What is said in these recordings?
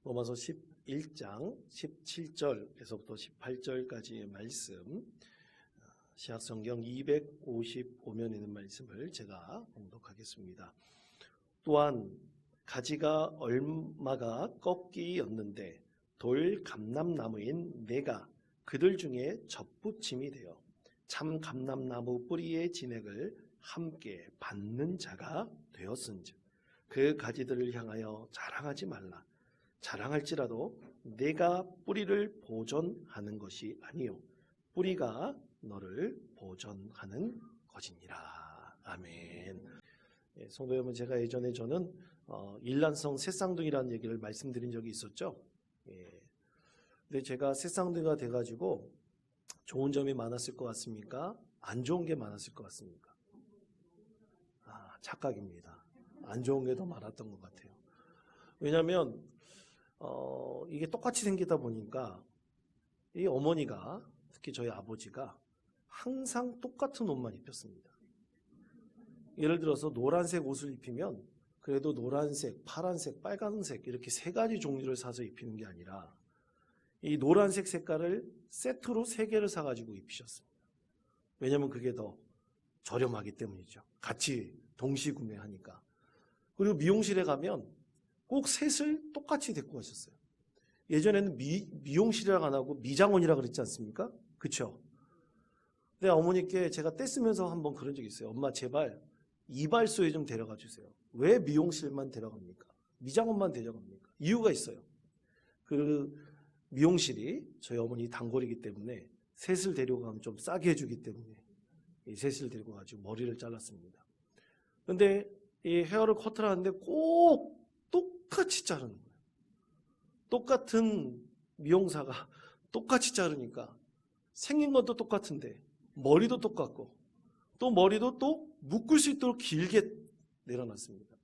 로마서 11장 17절에서부터 18절까지의 말씀, 시약성경 255면에 있는 말씀을 제가 봉독하겠습니다. 또한 가지가 얼마가 꺾이었는데 돌 감람나무인 내가 그들 중에 접붙임이 되어 참 감람나무 뿌리의 진액을 함께 받는 자가 되었은즉 그 가지들을 향하여 자랑하지 말라. 자랑할지라도 내가 뿌리를 보존하는 것이 아니요 뿌리가 너를 보존하는 것이니라. 아멘. 성도 여러분, 제가 예전에 저는 일란성 새쌍둥이라는 얘기를 말씀드린 적이 있었죠. 근데 제가 새쌍둥이가 돼가지고 좋은 점이 많았을 것 같습니까? 안 좋은 게 많았을 것 같습니까? 착각입니다. 안 좋은 게 더 많았던 것 같아요. 왜냐하면 이게 똑같이 생기다 보니까 이 어머니가, 특히 저희 아버지가 항상 똑같은 옷만 입혔습니다. 예를 들어서 노란색 옷을 입히면 그래도 노란색, 파란색, 빨간색 이렇게 세 가지 종류를 사서 입히는 게 아니라 이 노란색 색깔을 세트로 3개를 사가지고 입히셨습니다. 왜냐하면 그게 더 저렴하기 때문이죠. 같이 동시 구매하니까. 그리고 미용실에 가면 꼭 셋을 똑같이 데리고 가셨어요. 예전에는 미용실이라고 안 하고 미장원이라고 그랬지 않습니까? 그렇죠? 근데 어머니께 제가 떼쓰면서 한번 그런 적이 있어요. 엄마 제발 이발소에 좀 데려가 주세요. 왜 미용실만 데려갑니까? 미장원만 데려갑니까? 이유가 있어요. 그 미용실이 저희 어머니 단골이기 때문에 셋을 데려가면 좀 싸게 해주기 때문에 이 셋을 데리고 가지고 머리를 잘랐습니다. 근데 이 헤어를 커트를 하는데 꼭 똑같이 자르는 거예요. 똑같은 미용사가 똑같이 자르니까 생긴 것도 똑같은데 머리도 똑같고 또 머리도 또 묶을 수 있도록 길게 내려놨습니다.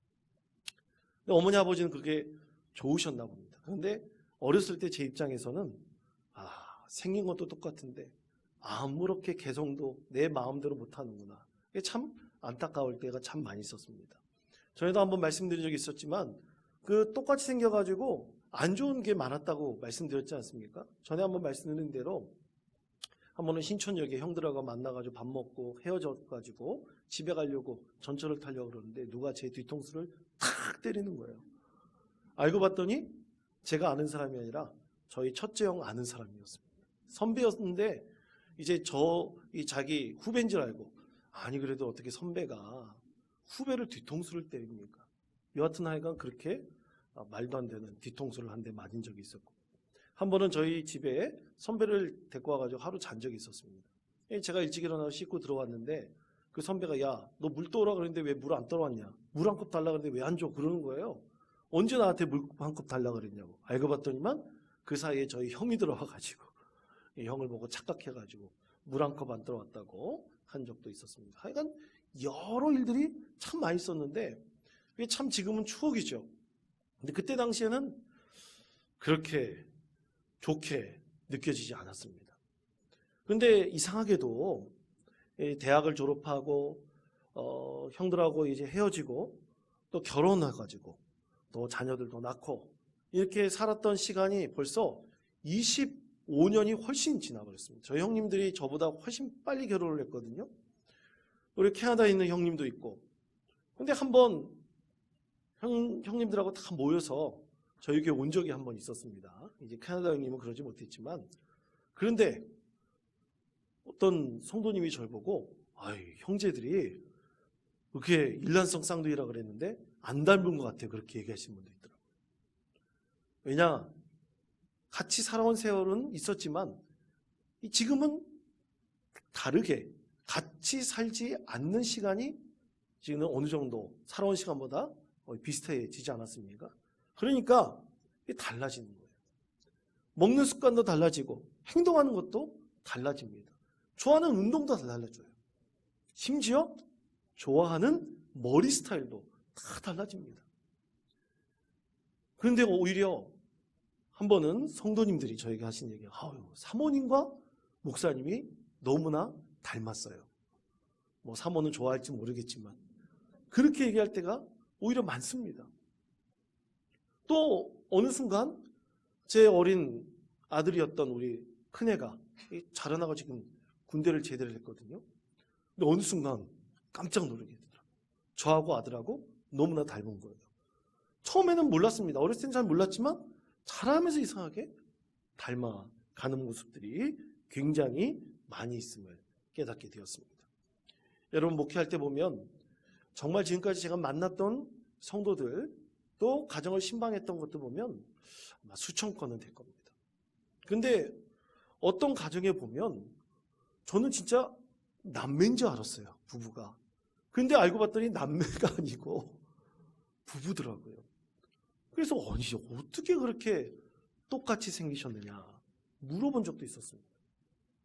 어머니 아버지는 그게 좋으셨나 봅니다. 그런데 어렸을 때 제 입장에서는 생긴 것도 똑같은데 아무렇게 개성도 내 마음대로 못하는구나. 이게 참 안타까울 때가 참 많이 있었습니다. 전에도 한번 말씀드린 적이 있었지만 그 똑같이 생겨가지고 안 좋은 게 많았다고 말씀드렸지 않습니까? 전에 한번 말씀드린 대로 한 번은 신촌역에 형들하고 만나가지고 밥 먹고 헤어져가지고 집에 가려고 전철을 타려고 그러는데 누가 제 뒤통수를 탁 때리는 거예요. 알고 봤더니 제가 아는 사람이 아니라 저희 첫째 형 아는 사람이었습니다. 선배였는데 이제 자기 후배인 줄 알고, 아니 그래도 어떻게 선배가 후배를 뒤통수를 때립니까? 여하튼 하여간 그렇게 말도 안 되는 뒤통수를 한 대 맞은 적이 있었고, 한 번은 저희 집에 선배를 데리고 와가지고 하루 잔 적이 있었습니다. 제가 일찍 일어나서 씻고 들어왔는데 그 선배가 야, 너 물 떠오라 그랬는데 왜 물 안 떠왔냐? 물 한 컵 달라 그랬는데 왜 안 줘? 그러는 거예요. 언제 나한테 물 한 컵 달라 그랬냐고. 알고 봤더니만 그 사이에 저희 형이 들어와가지고 형을 보고 착각해가지고 물 한 컵 안 들어왔다고 한 적도 있었습니다. 하여간 여러 일들이 참 많이 있었는데 그게 참 지금은 추억이죠. 근데 그때 당시에는 그렇게 좋게 느껴지지 않았습니다. 그런데 이상하게도 대학을 졸업하고 형들하고 이제 헤어지고 또 결혼해가지고 또 자녀들도 낳고 이렇게 살았던 시간이 벌써 25년이 훨씬 지나버렸습니다. 저희 형님들이 저보다 훨씬 빨리 결혼을 했거든요. 우리 캐나다에 있는 형님도 있고. 근데 한번 형님들하고 다 모여서 저희 교회 온 적이 한 번 있었습니다. 이제 캐나다 형님은 그러지 못했지만, 그런데 어떤 성도님이 저를 보고 형제들이 그렇게 일란성 쌍둥이라 그랬는데 안 닮은 것 같아요. 그렇게 얘기하시는 분도 있더라고요. 왜냐? 같이 살아온 세월은 있었지만 지금은 다르게 같이 살지 않는 시간이 지금 어느 정도 살아온 시간보다 비슷해지지 않았습니까? 그러니까 달라지는 거예요. 먹는 습관도 달라지고 행동하는 것도 달라집니다. 좋아하는 운동도 달라져요. 심지어 좋아하는 머리 스타일도 다 달라집니다. 그런데 오히려 한 번은 성도님들이 저에게 하신 얘기가 사모님과 목사님이 너무나 닮았어요. 뭐 사모는 좋아할지 모르겠지만 그렇게 얘기할 때가 오히려 많습니다. 또 어느 순간 제 어린 아들이었던 우리 큰애가 자라나가 지금 군대를 제대를 했거든요. 근데 어느 순간 깜짝 놀라게 되더라고요. 저하고 아들하고 너무나 닮은 거예요. 처음에는 몰랐습니다. 어렸을 땐 잘 몰랐지만 자라면서 이상하게 닮아가는 모습들이 굉장히 많이 있음을 깨닫게 되었습니다. 여러분, 목회할 때 보면 정말 지금까지 제가 만났던 성도들, 또 가정을 신방했던 것도 보면 아마 수천 건은 될 겁니다. 근데 어떤 가정에 보면 저는 진짜 남매인 줄 알았어요, 부부가. 근데 알고 봤더니 남매가 아니고 부부더라고요. 그래서 아니, 어떻게 그렇게 똑같이 생기셨느냐 물어본 적도 있었습니다.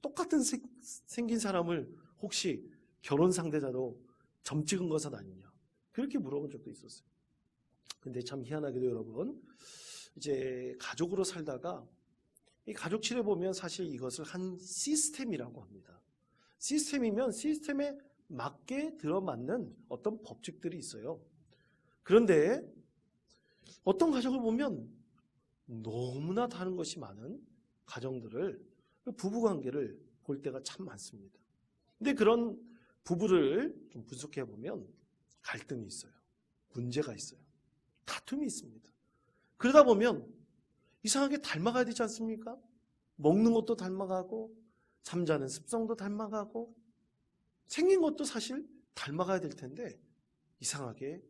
똑같은 생긴 사람을 혹시 결혼 상대자로 점 찍은 것은 아니냐, 그렇게 물어본 적도 있었어요. 근데 참 희한하게도 여러분, 이제 가족으로 살다가 이 가족치를 보면 사실 이것을 한 시스템이라고 합니다. 시스템이면 시스템에 맞게 들어맞는 어떤 법칙들이 있어요. 그런데 어떤 가정을 보면 너무나 다른 것이 많은 가정들을, 부부관계를 볼 때가 참 많습니다. 근데 그런 부부를 좀 분석해 보면 갈등이 있어요. 문제가 있어요. 다툼이 있습니다. 그러다 보면 이상하게 닮아가야 되지 않습니까? 먹는 것도 닮아가고, 잠자는 습성도 닮아가고, 생긴 것도 사실 닮아가야 될 텐데 이상하게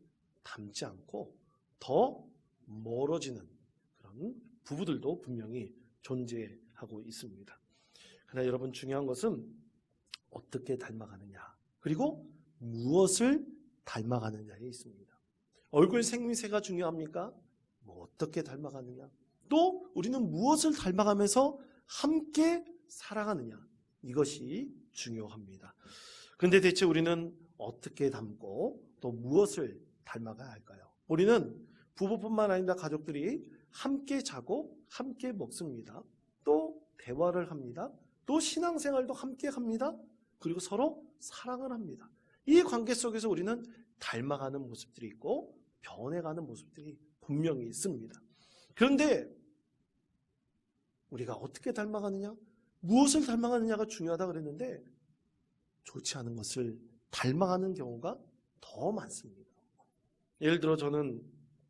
닮지 않고 더 멀어지는 그런 부부들도 분명히 존재하고 있습니다. 그러나 여러분, 중요한 것은 어떻게 닮아가느냐, 그리고 무엇을 닮아가느냐에 있습니다. 얼굴 생김새가 중요합니까? 어떻게 닮아가느냐, 또 우리는 무엇을 닮아가면서 함께 살아가느냐, 이것이 중요합니다. 그런데 대체 우리는 어떻게 닮고 또 무엇을 닮아가야 할까요? 우리는 부부뿐만 아니라 가족들이 함께 자고 함께 먹습니다. 또 대화를 합니다. 또 신앙생활도 함께 합니다. 그리고 서로 사랑을 합니다. 이 관계 속에서 우리는 닮아가는 모습들이 있고 변해가는 모습들이 분명히 있습니다. 그런데 우리가 어떻게 닮아가느냐, 무엇을 닮아가느냐가 중요하다 그랬는데 좋지 않은 것을 닮아가는 경우가 더 많습니다. 예를 들어 저는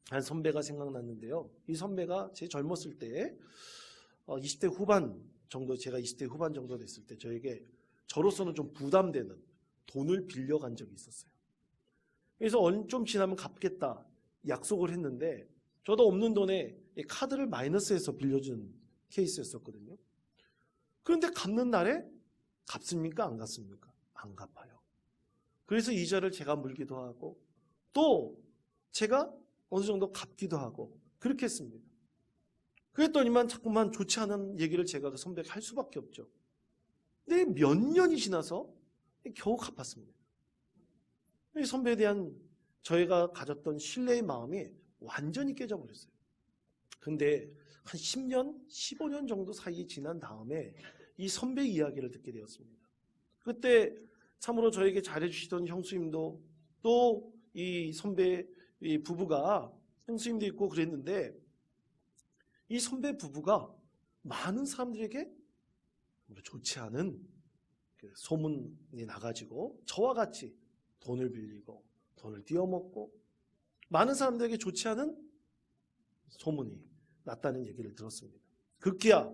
한 선배가 생각났는데요. 이 선배가 제 젊었을 때 20대 후반 정도, 제가 20대 후반 정도 됐을 때 저로서는 좀 부담되는 돈을 빌려간 적이 있었어요. 그래서 좀 지나면 갚겠다 약속을 했는데 저도 없는 돈에 카드를 마이너스해서 빌려준 케이스였었거든요. 그런데 갚는 날에 갚습니까? 안 갚습니까? 안 갚아요. 그래서 이자를 제가 물기도 하고 또 제가 어느 정도 갚기도 하고 그렇게 했습니다. 그랬더니만 자꾸만 좋지 않은 얘기를 제가 그 선배에게 할 수밖에 없죠. 근데 몇 년이 지나서 겨우 갚았습니다. 이 선배에 대한 저희가 가졌던 신뢰의 마음이 완전히 깨져버렸어요. 근데 한 10년, 15년 정도 사이 지난 다음에 이 선배 이야기를 듣게 되었습니다. 그때 참으로 저에게 잘해주시던 형수님도 또 이 선배 이 부부가 형수님도 있고 그랬는데 이 선배 부부가 많은 사람들에게 좋지 않은 소문이 나가지고 저와 같이 돈을 빌리고 돈을 띄어먹고 많은 사람들에게 좋지 않은 소문이 났다는 얘기를 들었습니다. 급기야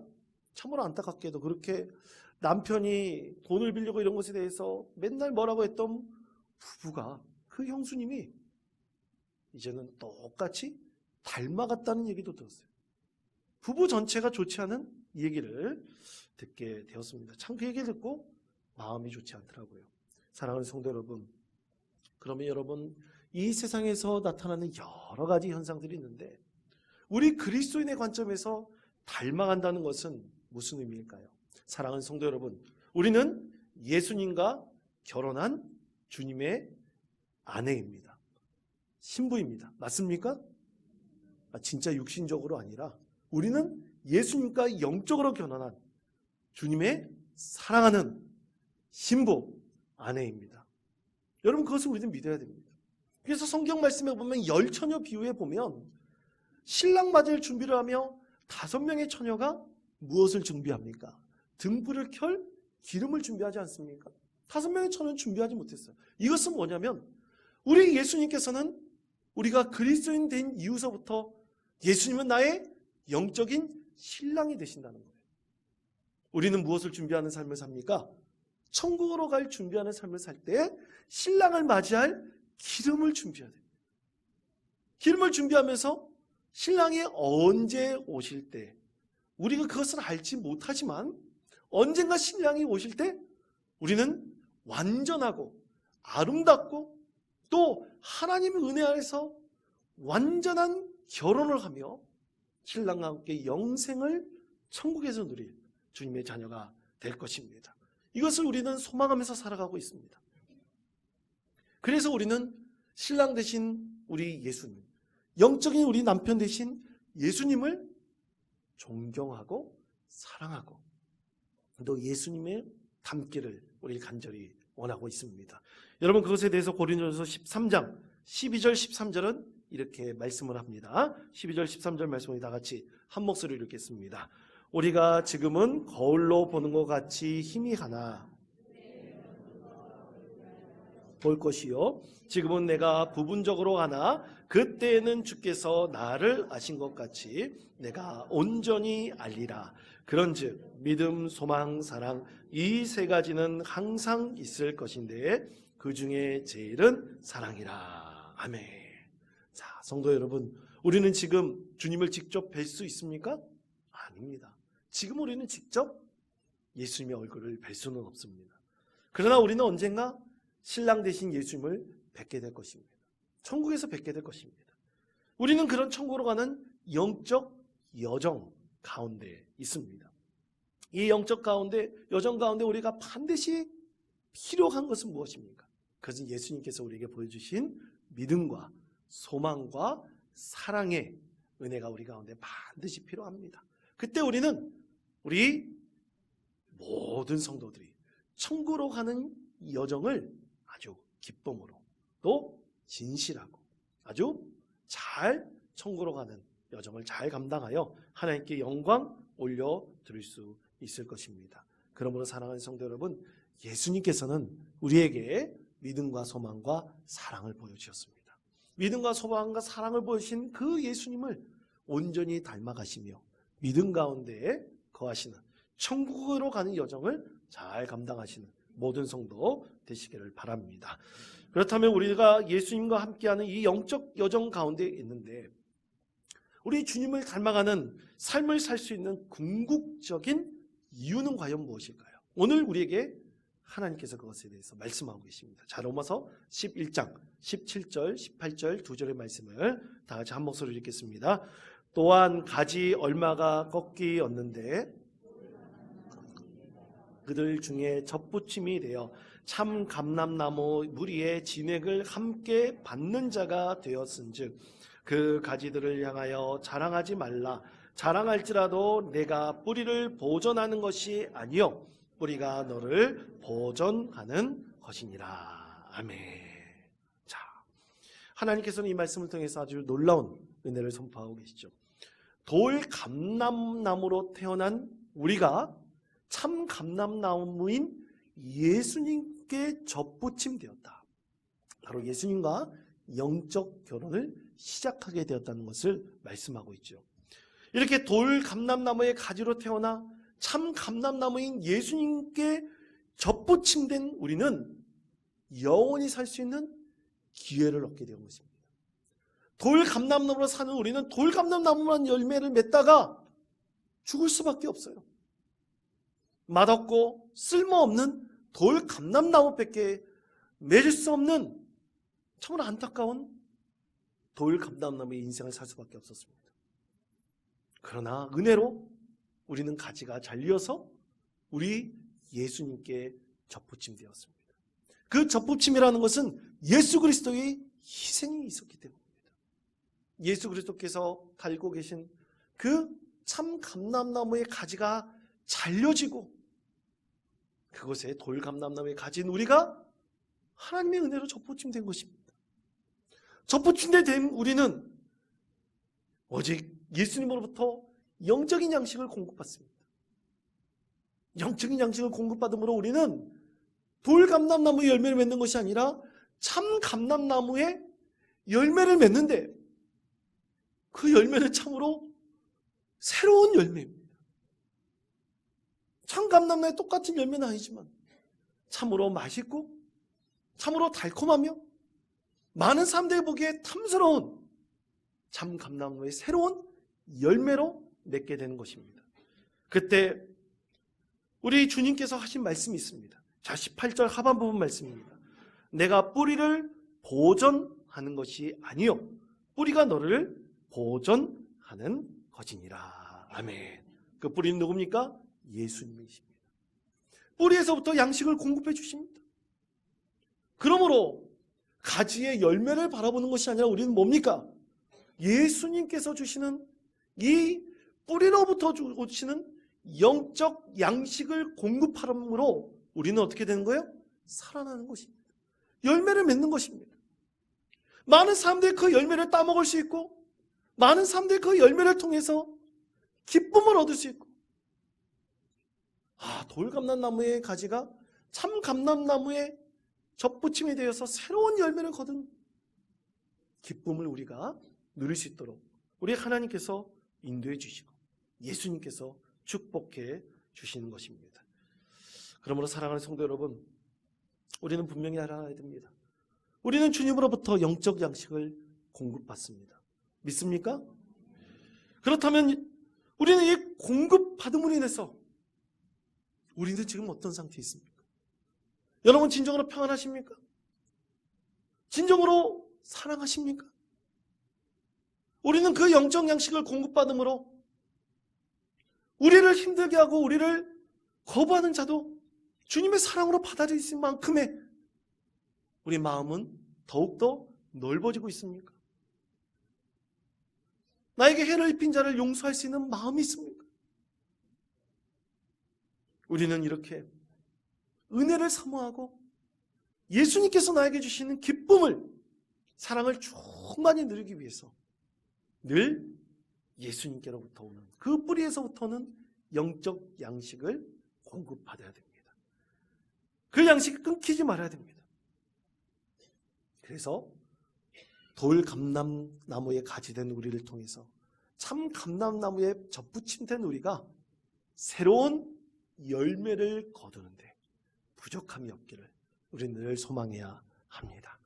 참으로 안타깝게도 그렇게 남편이 돈을 빌리고 이런 것에 대해서 맨날 뭐라고 했던 부부가, 그 형수님이 이제는 똑같이 닮아갔다는 얘기도 들었어요. 부부 전체가 좋지 않은 얘기를 듣게 되었습니다. 참 그 얘기를 듣고 마음이 좋지 않더라고요. 사랑하는 성도 여러분, 그러면 여러분, 이 세상에서 나타나는 여러 가지 현상들이 있는데 우리 그리스도인의 관점에서 닮아간다는 것은 무슨 의미일까요? 사랑하는 성도 여러분, 우리는 예수님과 결혼한 주님의 아내입니다. 신부입니다. 맞습니까? 진짜 육신적으로 아니라 우리는 예수님과 영적으로 결혼한 주님의 사랑하는 신부, 아내입니다. 여러분, 그것을 우리는 믿어야 됩니다. 그래서 성경 말씀에 보면 열처녀 비유에 보면 신랑 맞을 준비를 하며 5명의 처녀가 무엇을 준비합니까? 등불을 켤 기름을 준비하지 않습니까? 5명의 처녀는 준비하지 못했어요. 이것은 뭐냐면 우리 예수님께서는 우리가 그리스도인 된 이후서부터 예수님은 나의 영적인 신랑이 되신다는 거예요. 우리는 무엇을 준비하는 삶을 삽니까? 천국으로 갈 준비하는 삶을 살 때 신랑을 맞이할 기름을 준비해야 됩니다. 기름을 준비하면서 신랑이 언제 오실 때 우리가 그것을 알지 못하지만 언젠가 신랑이 오실 때 우리는 완전하고 아름답고 또 하나님의 은혜 아래서 완전한 결혼을 하며 신랑과 함께 영생을 천국에서 누릴 주님의 자녀가 될 것입니다. 이것을 우리는 소망하면서 살아가고 있습니다. 그래서 우리는 신랑 되신 우리 예수님, 영적인 우리 남편 되신 예수님을 존경하고 사랑하고 또 예수님의 닮기를 우리 간절히 원하고 있습니다. 여러분 그것에 대해서 고린도전서 13장 12절 13절은 이렇게 말씀을 합니다. 12절 13절 말씀을 다 같이 한 목소리로 읽겠습니다. 우리가 지금은 거울로 보는 것 같이 희미하나 볼 것이요 지금은 내가 부분적으로 하나 그때에는 주께서 나를 아신 것 같이 내가 온전히 알리라. 그런즉 믿음, 소망, 사랑 이 세 가지는 항상 있을 것인데 그 중에 제일은 사랑이라. 아멘. 자, 성도 여러분, 우리는 지금 주님을 직접 뵐 수 있습니까? 아닙니다. 지금 우리는 직접 예수님의 얼굴을 뵐 수는 없습니다. 그러나 우리는 언젠가 신랑 되신 예수님을 뵙게 될 것입니다. 천국에서 뵙게 될 것입니다. 우리는 그런 천국으로 가는 영적 여정 가운데 있습니다. 이 영적 여정 가운데 우리가 반드시 필요한 것은 무엇입니까? 그것은 예수님께서 우리에게 보여주신 믿음과 소망과 사랑의 은혜가 우리 가운데 반드시 필요합니다. 그때 우리는 우리 모든 성도들이 천국으로 가는 여정을 아주 기쁨으로 또 진실하고 아주 잘 천국으로 가는 여정을 잘 감당하여 하나님께 영광 올려드릴 수 있을 것입니다. 그러므로 사랑하는 성도 여러분, 예수님께서는 우리에게 믿음과 소망과 사랑을 보여주셨습니다. 믿음과 소망과 사랑을 보여주신 그 예수님을 온전히 닮아가시며 믿음 가운데 거하시는 천국으로 가는 여정을 잘 감당하시는 모든 성도 되시기를 바랍니다. 그렇다면 우리가 예수님과 함께하는 이 영적 여정 가운데 있는데 우리 주님을 닮아가는 삶을 살 수 있는 궁극적인 이유는 과연 무엇일까요? 오늘 우리에게 하나님께서 그것에 대해서 말씀하고 계십니다. 자, 로마서 11장 17절 18절 두 절의 말씀을 다 같이 한 목소리로 읽겠습니다. 또한 가지 얼마가 꺾이었는데 그들 중에 젖붙임이 되어 참 감람나무 무리의 진액을 함께 받는 자가 되었은즉 그 가지들을 향하여 자랑하지 말라. 자랑할지라도 내가 뿌리를 보존하는 것이 아니요 뿌리가 너를 보존하는 것이니라. 아멘. 자, 하나님께서는 이 말씀을 통해서 아주 놀라운 은혜를 선포하고 계시죠. 돌 감람나무로 태어난 우리가 참 감람나무인 예수님께 젖붙임되었다. 바로 예수님과 영적 결혼을 시작하게 되었다는 것을 말씀하고 있죠. 이렇게 돌 감람나무의 가지로 태어나 참 감람나무인 예수님께 젖붙임된 우리는 영원히 살 수 있는 기회를 얻게 된 것입니다. 돌 감람나무로 사는 우리는 돌 감람나무만 열매를 맺다가 죽을 수밖에 없어요. 맛없고 쓸모없는 돌 감람나무밖에 맺을 수 없는 정말 안타까운 돌 감람나무의 인생을 살 수밖에 없었습니다. 그러나 은혜로 우리는 가지가 잘려서 우리 예수님께 젖붙임되었습니다. 그 젖붙임이라는 것은 예수 그리스도의 희생이 있었기 때문입니다. 예수 그리스도께서 달고 계신 그 참 감람나무의 가지가 잘려지고 그곳에 돌 감람나무에 가진 우리가 하나님의 은혜로 젖붙임된 것입니다. 젖붙임된 우리는 오직 예수님으로부터 영적인 양식을 공급받습니다. 영적인 양식을 공급받음으로 우리는 돌감람나무의 열매를 맺는 것이 아니라 참 감람나무의 열매를 맺는데 그 열매는 참으로 새로운 열매입니다. 참 감람나무의 똑같은 열매는 아니지만 참으로 맛있고 참으로 달콤하며 많은 사람들이 보기에 탐스러운 참 감람나무의 새로운 열매로 맺게 되는 것입니다. 그때 우리 주님께서 하신 말씀이 있습니다. 자, 18절 하반부분 말씀입니다. 내가 뿌리를 보전하는 것이 아니요 뿌리가 너를 보전하는 것이니라. 아멘. 그 뿌리는 누굽니까? 예수님이십니다. 뿌리에서부터 양식을 공급해 주십니다. 그러므로 가지의 열매를 바라보는 것이 아니라 우리는 뭡니까? 예수님께서 주시는 이 뿌리로부터 오시는 영적 양식을 공급함으로 우리는 어떻게 되는 거예요? 살아나는 것입니다. 열매를 맺는 것입니다. 많은 사람들이 그 열매를 따먹을 수 있고 많은 사람들이 그 열매를 통해서 기쁨을 얻을 수 있고 돌감람나무의 가지가 참 감람나무의 접붙임이 되어서 새로운 열매를 거둔 기쁨을 우리가 누릴 수 있도록 우리 하나님께서 인도해 주시고 예수님께서 축복해 주시는 것입니다. 그러므로 사랑하는 성도 여러분, 우리는 분명히 알아야 됩니다. 우리는 주님으로부터 영적 양식을 공급받습니다. 믿습니까? 그렇다면 우리는 이 공급받음으로 인해서 우리는 지금 어떤 상태에 있습니까? 여러분 진정으로 평안하십니까? 진정으로 사랑하십니까? 우리는 그 영적 양식을 공급받음으로 우리를 힘들게 하고 우리를 거부하는 자도 주님의 사랑으로 받아들일 만큼의 우리 마음은 더욱더 넓어지고 있습니까? 나에게 해를 입힌 자를 용서할 수 있는 마음이 있습니까? 우리는 이렇게 은혜를 사모하고 예수님께서 나에게 주시는 기쁨을, 사랑을 충만히 누리기 위해서 늘 예수님께로부터 오는 그 뿌리에서부터는 영적 양식을 공급받아야 됩니다. 그 양식이 끊기지 말아야 됩니다. 그래서 돌감람나무에 가지된 우리를 통해서 참 감람나무에 접붙임된 우리가 새로운 열매를 거두는데 부족함이 없기를 우리는 늘 소망해야 합니다.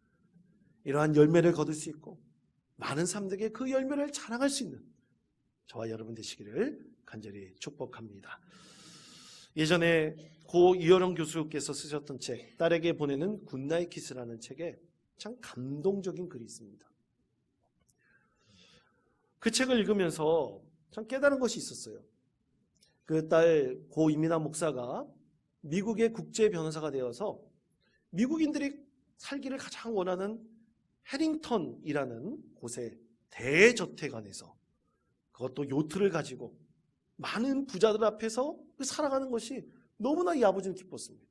이러한 열매를 거둘 수 있고 많은 사람들에게 그 열매를 자랑할 수 있는 저와 여러분 되시기를 간절히 축복합니다. 예전에 고 이어령 교수께서 쓰셨던 책 딸에게 보내는 굿나잇 키스라는 책에 참 감동적인 글이 있습니다. 그 책을 읽으면서 참 깨달은 것이 있었어요. 그 딸 고 이민아 목사가 미국의 국제 변호사가 되어서 미국인들이 살기를 가장 원하는 해링턴이라는 곳에 대저택 안에서 그것도 요트를 가지고 많은 부자들 앞에서 살아가는 것이 너무나 이 아버지는 기뻤습니다.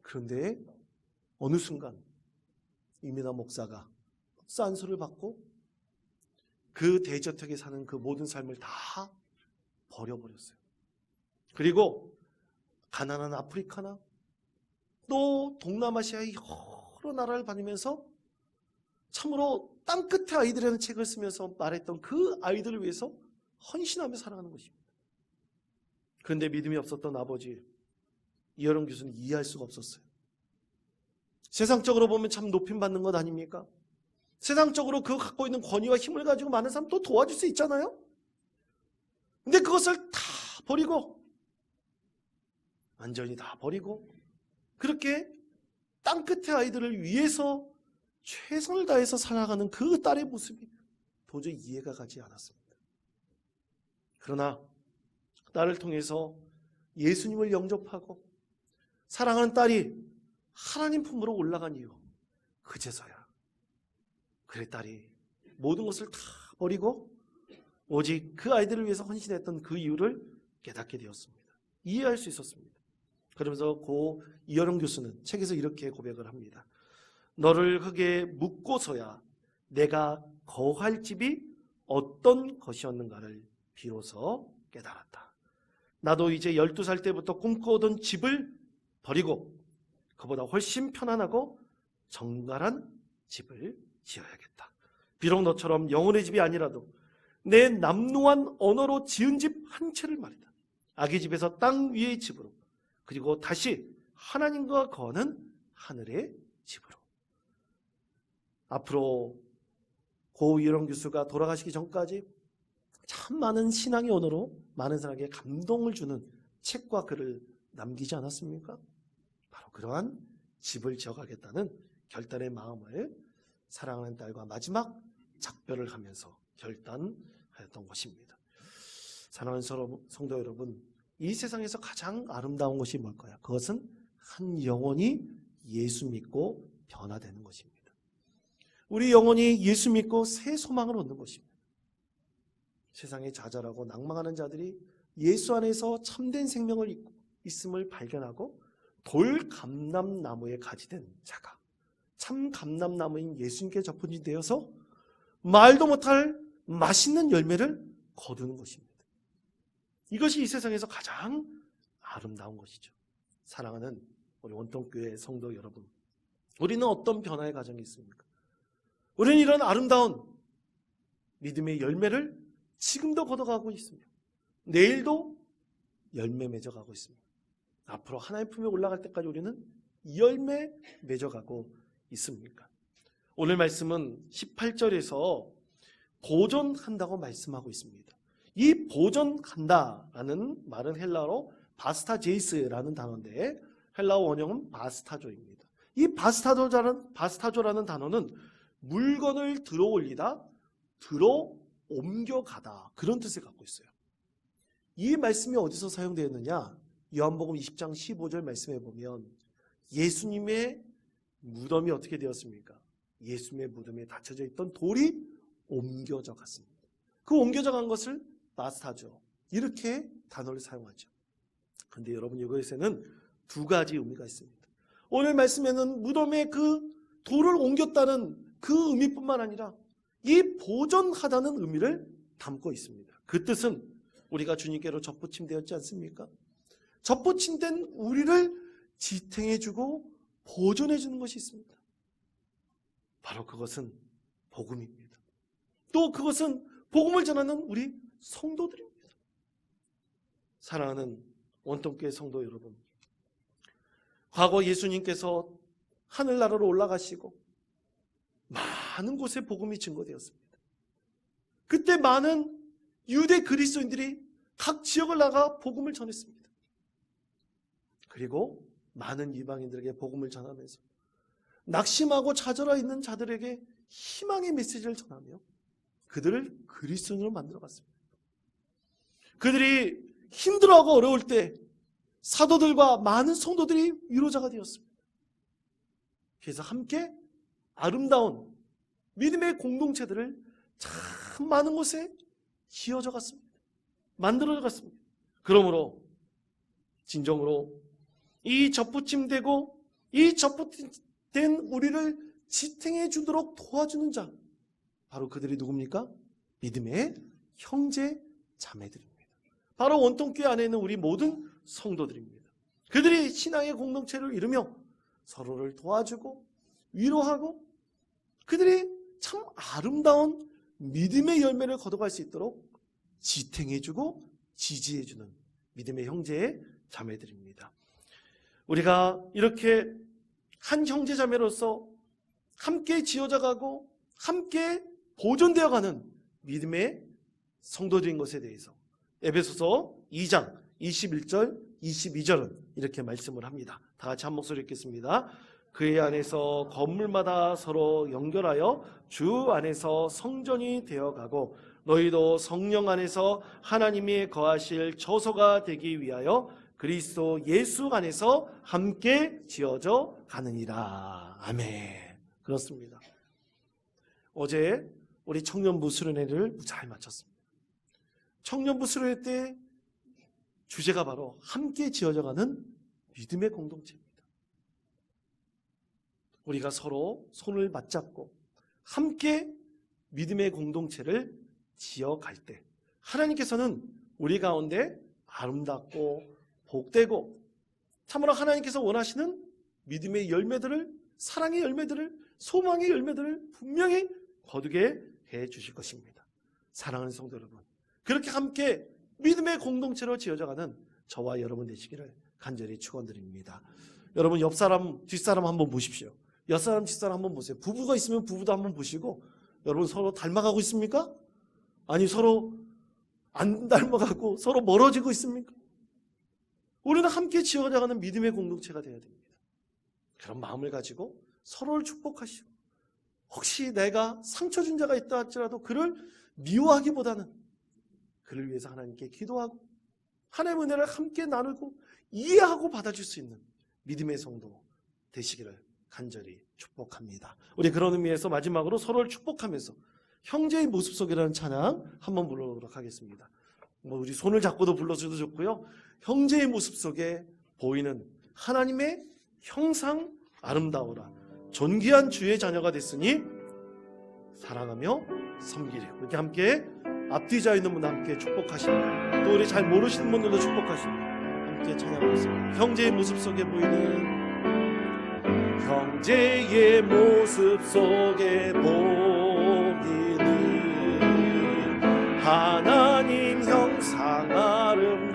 그런데 어느 순간 이민아 목사가 산소를 받고 그 대저택에 사는 그 모든 삶을 다 버려버렸어요. 그리고 가난한 아프리카나 또 동남아시아의 여러 나라를 다니면서 참으로 땅끝의 아이들이라는 책을 쓰면서 말했던 그 아이들을 위해서 헌신하며 살아가는 것입니다. 그런데 믿음이 없었던 아버지 이어령 교수는 이해할 수가 없었어요. 세상적으로 보면 참 높임받는 것 아닙니까? 세상적으로 그 갖고 있는 권위와 힘을 가지고 많은 사람 또 도와줄 수 있잖아요. 근데 그것을 다 버리고 완전히 다 버리고 그렇게 땅끝의 아이들을 위해서 최선을 다해서 살아가는 그 딸의 모습이 도저히 이해가 가지 않았습니다. 그러나 딸을 통해서 예수님을 영접하고 사랑하는 딸이 하나님 품으로 올라간 이유, 그제서야 그의 딸이 모든 것을 다 버리고 오직 그 아이들을 위해서 헌신했던 그 이유를 깨닫게 되었습니다. 이해할 수 있었습니다. 그러면서 고 이어령 교수는 책에서 이렇게 고백을 합니다. 너를 흙에 묻고서야 내가 거할 집이 어떤 것이었는가를 비로소 깨달았다. 나도 이제 12살 때부터 꿈꿔오던 집을 버리고 그보다 훨씬 편안하고 정갈한 집을 지어야겠다. 비록 너처럼 영혼의 집이 아니라도 내 남루한 언어로 지은 집 한 채를 말이다. 아기 집에서 땅 위의 집으로, 그리고 다시 하나님과 거하는 하늘의 집으로. 앞으로 고 이런 교수가 돌아가시기 전까지 참 많은 신앙의 언어로 많은 사람에게 감동을 주는 책과 글을 남기지 않았습니까? 바로 그러한 집을 지어가겠다는 결단의 마음을 사랑하는 딸과 마지막 작별을 하면서 결단하였던 것입니다. 사랑하는 성도 여러분, 이 세상에서 가장 아름다운 것이 뭘까요? 그것은 한 영혼이 예수 믿고 변화되는 것입니다. 우리 영혼이 예수 믿고 새 소망을 얻는 것입니다. 세상에 좌절하고 낭망하는 자들이 예수 안에서 참된 생명을 있음을 발견하고 돌 감람나무에 가지된 자가 참 감람나무인 예수님께 접근되어서 말도 못할 맛있는 열매를 거두는 것입니다. 이것이 이 세상에서 가장 아름다운 것이죠. 사랑하는 우리 원통교회 성도 여러분, 우리는 어떤 변화의 과정이 있습니까? 우리는 이런 아름다운 믿음의 열매를 지금도 걷어가고 있습니다. 내일도 열매 맺어가고 있습니다. 앞으로 하나님 품에 올라갈 때까지 우리는 열매 맺어가고 있습니까? 오늘 말씀은 18절에서 보존한다고 말씀하고 있습니다. 이 보존한다라는 말은 헬라어로 바스타제이스라는 단어인데 헬라어 원형은 바스타조입니다. 이 바스타조라는 단어는 물건을 들어 올리다, 들어 옮겨가다, 그런 뜻을 갖고 있어요. 이 말씀이 어디서 사용되었느냐? 요한복음 20장 15절 말씀에 보면 예수님의 무덤이 어떻게 되었습니까? 예수님의 무덤에 닫혀져 있던 돌이 옮겨져 갔습니다. 그 옮겨져 간 것을 바스타조, 이렇게 단어를 사용하죠. 그런데 여러분, 이것에는 두 가지 의미가 있습니다. 오늘 말씀에는 무덤에 그 돌을 옮겼다는 그 의미뿐만 아니라 이 보존하다는 의미를 담고 있습니다. 그 뜻은 우리가 주님께로 접붙임되었지 않습니까? 접붙임된 우리를 지탱해주고 보존해주는 것이 있습니다. 바로 그것은 복음입니다. 또 그것은 복음을 전하는 우리 성도들입니다. 사랑하는 원통교회 성도 여러분, 과거 예수님께서 하늘나라로 올라가시고 많은 곳에 복음이 증거되었습니다. 그때 많은 유대 그리스도인들이 각 지역을 나가 복음을 전했습니다. 그리고 많은 이방인들에게 복음을 전하면서 낙심하고 좌절해 있는 자들에게 희망의 메시지를 전하며 그들을 그리스도인으로 만들어갔습니다. 그들이 힘들어하고 어려울 때 사도들과 많은 성도들이 위로자가 되었습니다. 그래서 함께 아름다운 믿음의 공동체들을 참 많은 곳에 지어져 갔습니다. 만들어져 갔습니다. 그러므로 진정으로 이 접붙임되고 이 접붙된 우리를 지탱해 주도록 도와주는 자, 바로 그들이 누굽니까? 믿음의 형제 자매들입니다. 바로 원통교회 안에 있는 우리 모든 성도들입니다. 그들이 신앙의 공동체를 이루며 서로를 도와주고 위로하고 그들이 참 아름다운 믿음의 열매를 거둬갈 수 있도록 지탱해주고 지지해주는 믿음의 형제의 자매들입니다. 우리가 이렇게 한 형제 자매로서 함께 지어져가고 함께 보존되어가는 믿음의 성도들인 것에 대해서 에베소서 2장 21절 22절은 이렇게 말씀을 합니다. 다 같이 한 목소리 읽겠습니다. 그의 안에서 건물마다 서로 연결하여 주 안에서 성전이 되어가고 너희도 성령 안에서 하나님이 거하실 처소가 되기 위하여 그리스도 예수 안에서 함께 지어져 가느니라. 아멘. 그렇습니다. 어제 우리 청년부 수련회를 잘 마쳤습니다. 청년부 수련회 때 주제가 바로 함께 지어져가는 믿음의 공동체입니다. 우리가 서로 손을 맞잡고 함께 믿음의 공동체를 지어갈 때 하나님께서는 우리 가운데 아름답고 복되고 참으로 하나님께서 원하시는 믿음의 열매들을, 사랑의 열매들을, 소망의 열매들을 분명히 거두게 해 주실 것입니다. 사랑하는 성도 여러분, 그렇게 함께 믿음의 공동체로 지어져가는 저와 여러분 되시기를 간절히 축원드립니다. 여러분 옆 사람 뒷사람 한번 보십시오. 옆 사람 뒷사람 한번 보세요. 부부가 있으면 부부도 한번 보시고, 여러분 서로 닮아가고 있습니까? 아니 서로 안 닮아가고 서로 멀어지고 있습니까? 우리는 함께 지어져가는 믿음의 공동체가 되어야 됩니다. 그런 마음을 가지고 서로를 축복하시고, 혹시 내가 상처 준 자가 있다 할지라도 그를 미워하기보다는 그를 위해서 하나님께 기도하고 하나님의 은혜를 함께 나누고 이해하고 받아줄 수 있는 믿음의 성도 되시기를 간절히 축복합니다. 우리 그런 의미에서 마지막으로 서로를 축복하면서 형제의 모습 속이라는 찬양 한번 부르도록 하겠습니다. 우리 손을 잡고도 불러줘도 좋고요. 형제의 모습 속에 보이는 하나님의 형상 아름다우라. 존귀한 주의 자녀가 됐으니 사랑하며 섬기리. 이렇게 함께 앞뒤 자 있는 분 함께 축복하십니다. 또 우리 잘 모르시는 분들도 축복하십니다. 함께 찬양하겠습니다. 형제의 모습 속에 보이는, 형제의 모습 속에 보이는 하나님 형상 아름다워라.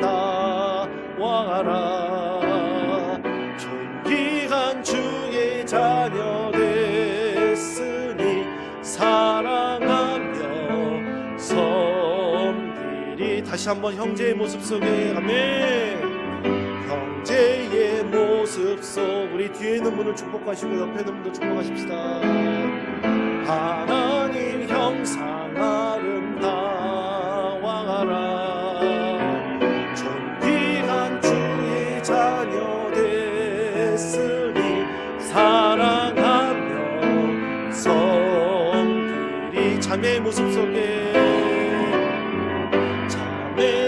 존귀한 주의 자녀 됐으니 사랑하며 섬기리. 다시 한번 형제의 모습 속에, 아멘. 형제의 모습 속, 우리 뒤에 있는 분을 축복하시고 옆에 있는 분도 축복하십시다. 하나님 형상 아름다워라. 존귀한 주의 자녀 됐으니 사랑하며 섬기리. 자매의 모습 속에, 자매